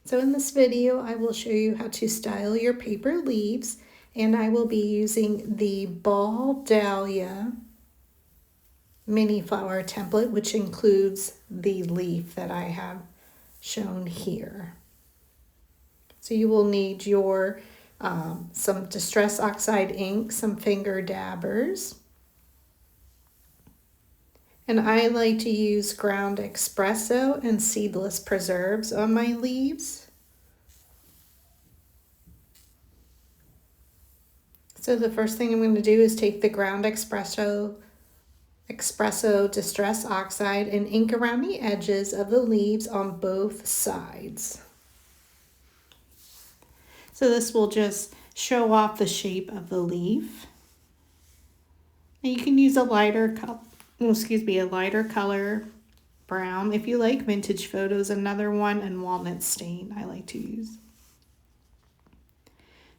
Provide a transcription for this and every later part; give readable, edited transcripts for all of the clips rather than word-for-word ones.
So in this video, I will show you how to style your paper leaves, and I will be using the Ball Dahlia mini flower template, which includes the leaf that I have shown here. So you will need your some Distress Oxide ink, some finger dabbers, and I like to use ground espresso and seedless preserves on my leaves. So the first thing I'm going to do is take the ground espresso Distress Oxide and ink around the edges of the leaves on both sides. So this will just show off the shape of the leaf. And you can use a lighter color brown. If you like Vintage Photos, another one, and Walnut Stain I like to use.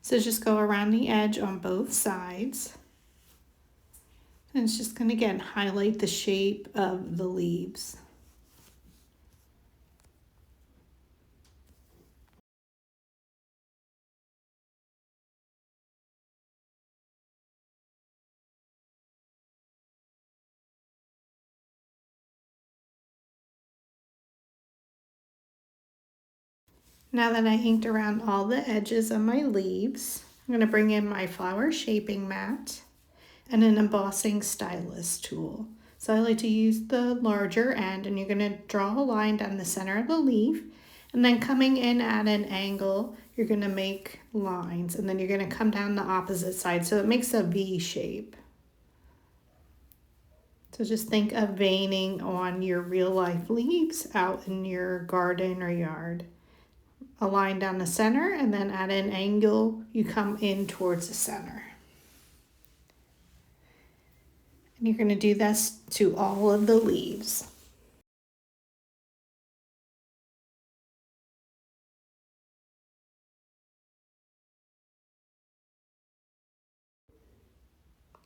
So just go around the edge on both sides. And it's just going to, again, highlight the shape of the leaves. Now that I inked around all the edges of my leaves, I'm going to bring in my flower shaping mat and an embossing stylus tool. So I like to use the larger end, and you're going to draw a line down the center of the leaf, and then coming in at an angle, you're going to make lines, and then you're going to come down the opposite side so it makes a V shape. So just think of veining on your real life leaves out in your garden or yard. A line down the center, and then at an angle you come in towards the center. And you're going to do this to all of the leaves.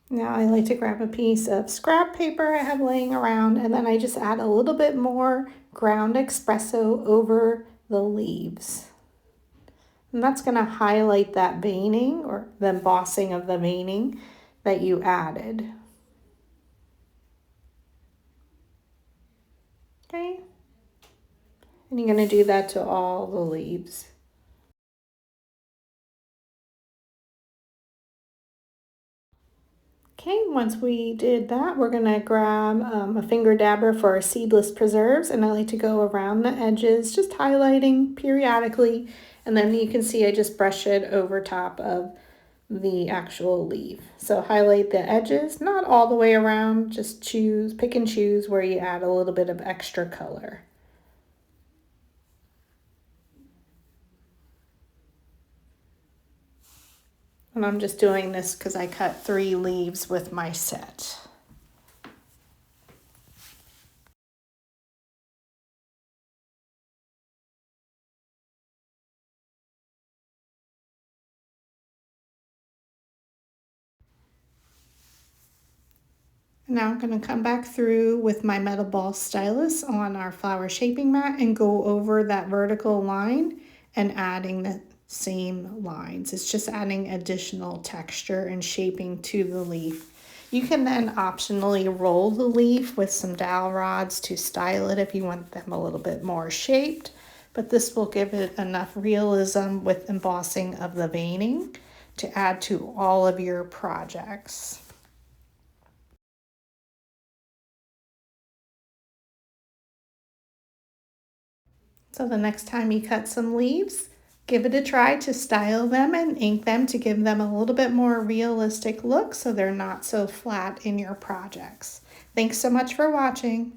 Now I like to grab a piece of scrap paper I have laying around, and then I just add a little bit more ground espresso over the leaves. And that's going to highlight that veining, or the embossing of the veining that you added. Okay. And you're going to do that to all the leaves. Okay, once we did that, we're going to grab a finger dabber for our seedless preserves, and I like to go around the edges, just highlighting periodically, and then you can see I just brush it over top of the actual leaf. So highlight the edges, not all the way around, just pick and choose where you add a little bit of extra color. And I'm just doing this because I cut 3 leaves with my set. Now I'm going to come back through with my metal ball stylus on our flower shaping mat and go over that vertical line and adding the same lines. It's just adding additional texture and shaping to the leaf. You can then optionally roll the leaf with some dowel rods to style it if you want them a little bit more shaped, but this will give it enough realism with embossing of the veining to add to all of your projects. So the next time you cut some leaves, give it a try to style them and ink them to give them a little bit more realistic look so they're not so flat in your projects. Thanks so much for watching.